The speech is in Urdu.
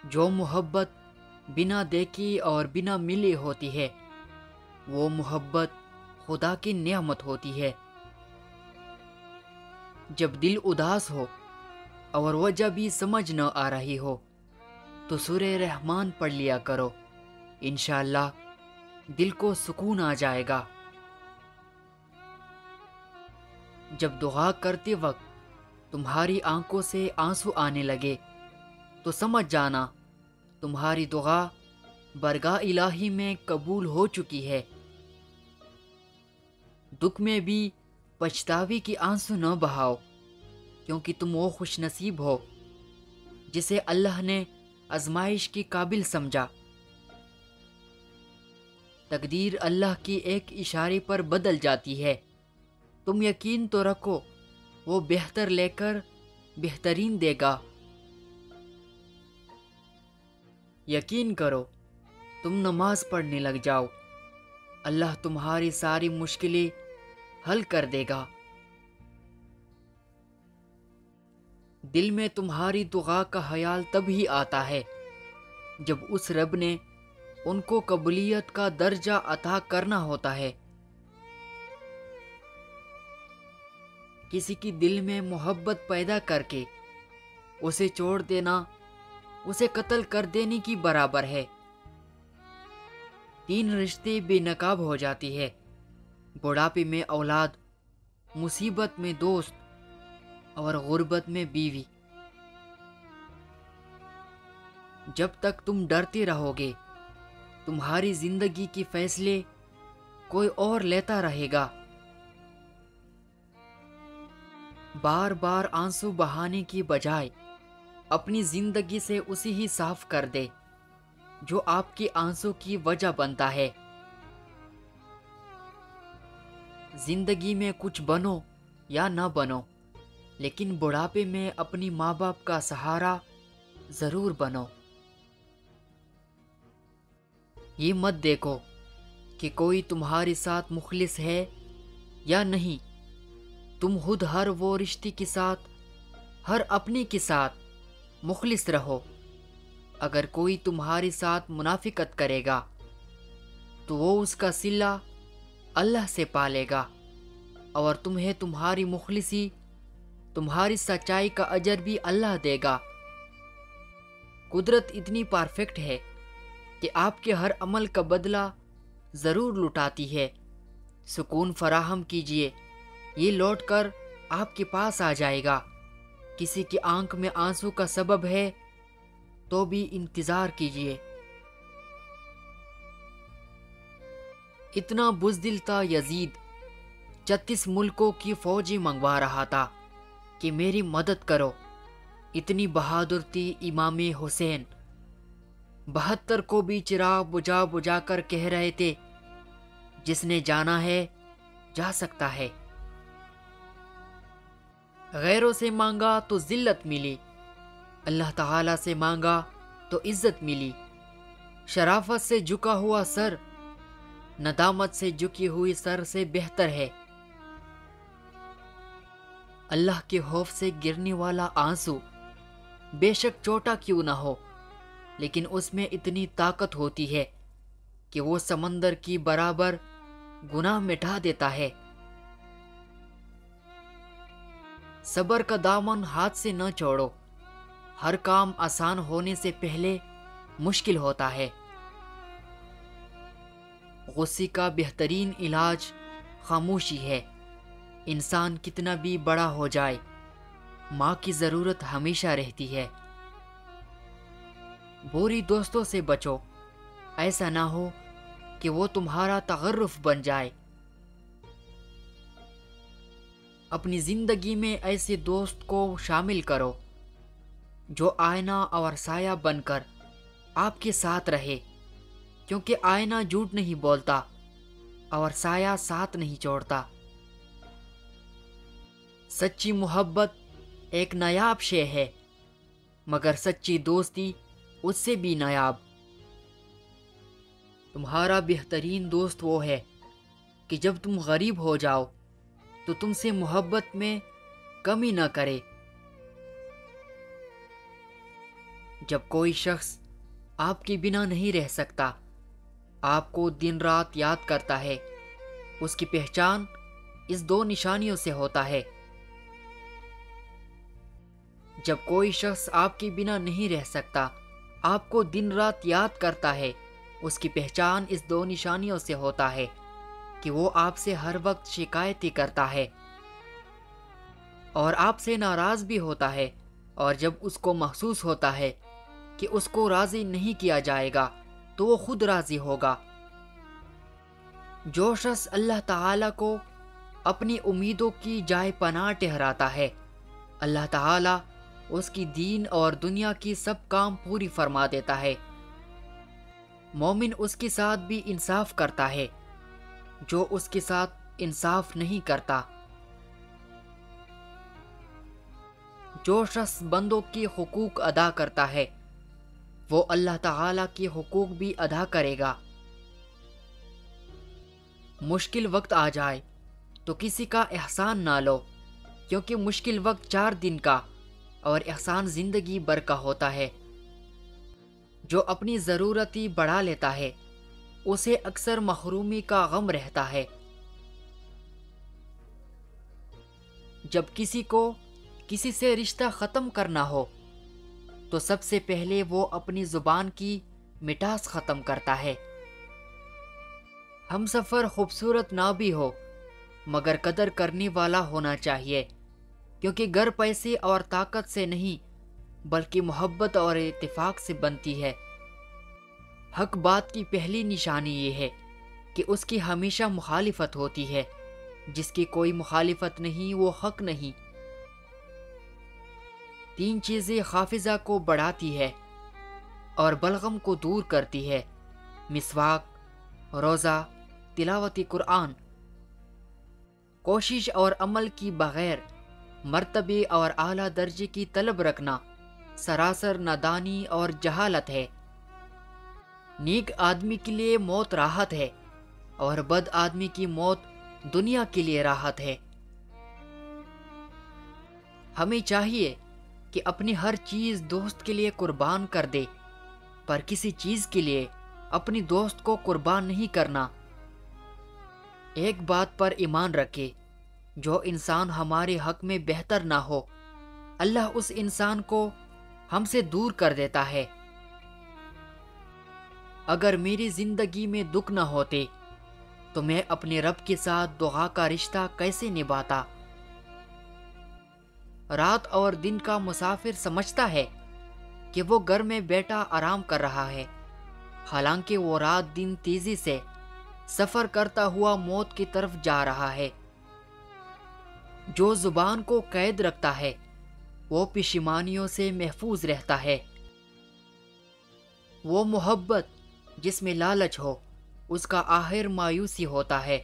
جو محبت بنا دیکھی اور بنا ملی ہوتی ہے وہ محبت خدا کی نعمت ہوتی ہے۔ جب دل اداس ہو اور وجہ بھی سمجھ نہ آ رہی ہو تو سورہ رحمان پڑھ لیا کرو، انشاءاللہ دل کو سکون آ جائے گا۔ جب دعا کرتے وقت تمہاری آنکھوں سے آنسو آنے لگے تو سمجھ جانا تمہاری دعا برگاہ الہی میں قبول ہو چکی ہے۔ دکھ میں بھی پچھتاوی کی آنسو نہ بہاؤ، کیونکہ تم وہ خوش نصیب ہو جسے اللہ نے آزمائش کی قابل سمجھا۔ تقدیر اللہ کی ایک اشارے پر بدل جاتی ہے، تم یقین تو رکھو وہ بہتر لے کر بہترین دے گا۔ یقین کرو، تم نماز پڑھنے لگ جاؤ، اللہ تمہاری ساری مشکلیں حل کر دے گا۔ دل میں تمہاری دعا کا خیال تب ہی آتا ہے جب اس رب نے ان کو قبولیت کا درجہ عطا کرنا ہوتا ہے۔ کسی کی دل میں محبت پیدا کر کے اسے چھوڑ دینا اسے قتل کر دینے کی برابر ہے۔ 3 رشتے بے نقاب ہو جاتی ہے، بڑھاپے میں اولاد، مصیبت میں دوست اور غربت میں بیوی۔ جب تک تم ڈرتے رہو گے تمہاری زندگی کے فیصلے کوئی اور لیتا رہے گا۔ بار بار آنسو بہانے کی بجائے اپنی زندگی سے اسی ہی صاف کر دے جو آپ کے آنسو کی وجہ بنتا ہے۔ زندگی میں کچھ بنو یا نہ بنو، لیکن بڑھاپے میں اپنی ماں باپ کا سہارا ضرور بنو۔ یہ مت دیکھو کہ کوئی تمہارے ساتھ مخلص ہے یا نہیں، تم خود ہر وہ رشتے کے ساتھ، ہر اپنے کے ساتھ مخلص رہو۔ اگر کوئی تمہارے ساتھ منافقت کرے گا تو وہ اس کا صلہ اللہ سے پالے گا، اور تمہیں تمہاری مخلصی، تمہاری سچائی کا اجر بھی اللہ دے گا۔ قدرت اتنی پرفیکٹ ہے کہ آپ کے ہر عمل کا بدلہ ضرور لٹاتی ہے۔ سکون فراہم کیجیے، یہ لوٹ کر آپ کے پاس آ جائے گا۔ کسی کی آنکھ میں آنسو کا سبب ہے تو بھی انتظار کیجیے۔ اتنا بزدل تھا یزید، 36 ملکوں کی فوجیں منگوا رہا تھا کہ میری مدد کرو۔ اتنی بہادر تھی امام حسین، 72 کو بھی چراغ بجھا بجھا کر کہہ رہے تھے جس نے جانا ہے جا سکتا ہے۔ غیروں سے مانگا تو ذلت ملی، اللہ تعالی سے مانگا تو عزت ملی۔ شرافت سے جھکا ہوا سر ندامت سے جھکی ہوئی سر سے بہتر ہے۔ اللہ کے خوف سے گرنے والا آنسو بے شک چھوٹا کیوں نہ ہو، لیکن اس میں اتنی طاقت ہوتی ہے کہ وہ سمندر کی برابر گناہ مٹا دیتا ہے۔ صبر کا دامن ہاتھ سے نہ چھوڑو، ہر کام آسان ہونے سے پہلے مشکل ہوتا ہے۔ غصے کا بہترین علاج خاموشی ہے۔ انسان کتنا بھی بڑا ہو جائے، ماں کی ضرورت ہمیشہ رہتی ہے۔ بری دوستوں سے بچو، ایسا نہ ہو کہ وہ تمہارا تعارف بن جائے۔ اپنی زندگی میں ایسے دوست کو شامل کرو جو آئینہ اور سایہ بن کر آپ کے ساتھ رہے، کیونکہ آئینہ جھوٹ نہیں بولتا اور سایہ ساتھ نہیں چھوڑتا۔ سچی محبت ایک نایاب شے ہے، مگر سچی دوستی اس سے بھی نایاب۔ تمہارا بہترین دوست وہ ہے کہ جب تم غریب ہو جاؤ تو تم سے محبت میں کمی نہ کرے۔ جب کوئی شخص آپ کے بنا نہیں رہ سکتا، آپ کو دن رات یاد کرتا ہے، اس کی پہچان اس دو نشانیوں سے ہوتا ہے۔ جب کوئی شخص آپ کے بنا نہیں رہ سکتا، آپ کو دن رات یاد کرتا ہے، اس کی پہچان اس دو نشانیوں سے ہوتا ہے کہ وہ آپ سے ہر وقت شکایتیں کرتا ہے اور آپ سے ناراض بھی ہوتا ہے، اور جب اس کو محسوس ہوتا ہے کہ اس کو راضی نہیں کیا جائے گا تو وہ خود راضی ہوگا۔ جو شخص اللہ تعالیٰ کو اپنی امیدوں کی جائے پناہ ٹھہراتا ہے، اللہ تعالیٰ اس کی دین اور دنیا کی سب کام پوری فرما دیتا ہے۔ مومن اس کے ساتھ بھی انصاف کرتا ہے، جو اس کے ساتھ انصاف نہیں کرتا۔ جو شخص بندوں کے حقوق ادا کرتا ہے، وہ اللہ تعالیٰ کے حقوق بھی ادا کرے گا۔ مشکل وقت آ جائے تو کسی کا احسان نہ لو، کیونکہ مشکل وقت 4 دن کا اور احسان زندگی بھر کا ہوتا ہے۔ جو اپنی ضرورتی بڑھا لیتا ہے، اسے اکثر محرومی کا غم رہتا ہے۔ جب کسی کو کسی سے رشتہ ختم کرنا ہو تو سب سے پہلے وہ اپنی زبان کی مٹاس ختم کرتا ہے۔ ہم سفر خوبصورت نہ بھی ہو مگر قدر کرنے والا ہونا چاہیے، کیونکہ گھر پیسے اور طاقت سے نہیں بلکہ محبت اور اتفاق سے بنتی ہے۔ حق بات کی پہلی نشانی یہ ہے کہ اس کی ہمیشہ مخالفت ہوتی ہے، جس کی کوئی مخالفت نہیں وہ حق نہیں۔ 3 چیزیں حافظہ کو بڑھاتی ہے اور بلغم کو دور کرتی ہے: مسواک، روزہ، تلاوت قرآن۔ کوشش اور عمل کی بغیر مرتبے اور اعلیٰ درجے کی طلب رکھنا سراسر نادانی اور جہالت ہے۔ نیک آدمی کے لیے موت راحت ہے اور بد آدمی کی موت دنیا کے لیے راحت ہے۔ ہمیں چاہیے کہ اپنی ہر چیز دوست کے لیے قربان کر دے، پر کسی چیز کے لیے اپنی دوست کو قربان نہیں کرنا۔ ایک بات پر ایمان رکھے، جو انسان ہمارے حق میں بہتر نہ ہو، اللہ اس انسان کو ہم سے دور کر دیتا ہے۔ اگر میری زندگی میں دکھ نہ ہوتے تو میں اپنے رب کے ساتھ دعا کا رشتہ کیسے نبھاتا؟ رات اور دن کا مسافر سمجھتا ہے کہ وہ گھر میں بیٹھا آرام کر رہا ہے، حالانکہ وہ رات دن تیزی سے سفر کرتا ہوا موت کی طرف جا رہا ہے۔ جو زبان کو قید رکھتا ہے وہ پشیمانیوں سے محفوظ رہتا ہے۔ وہ محبت جس میں لالچ ہو، اس کا آخر مایوسی ہوتا ہے۔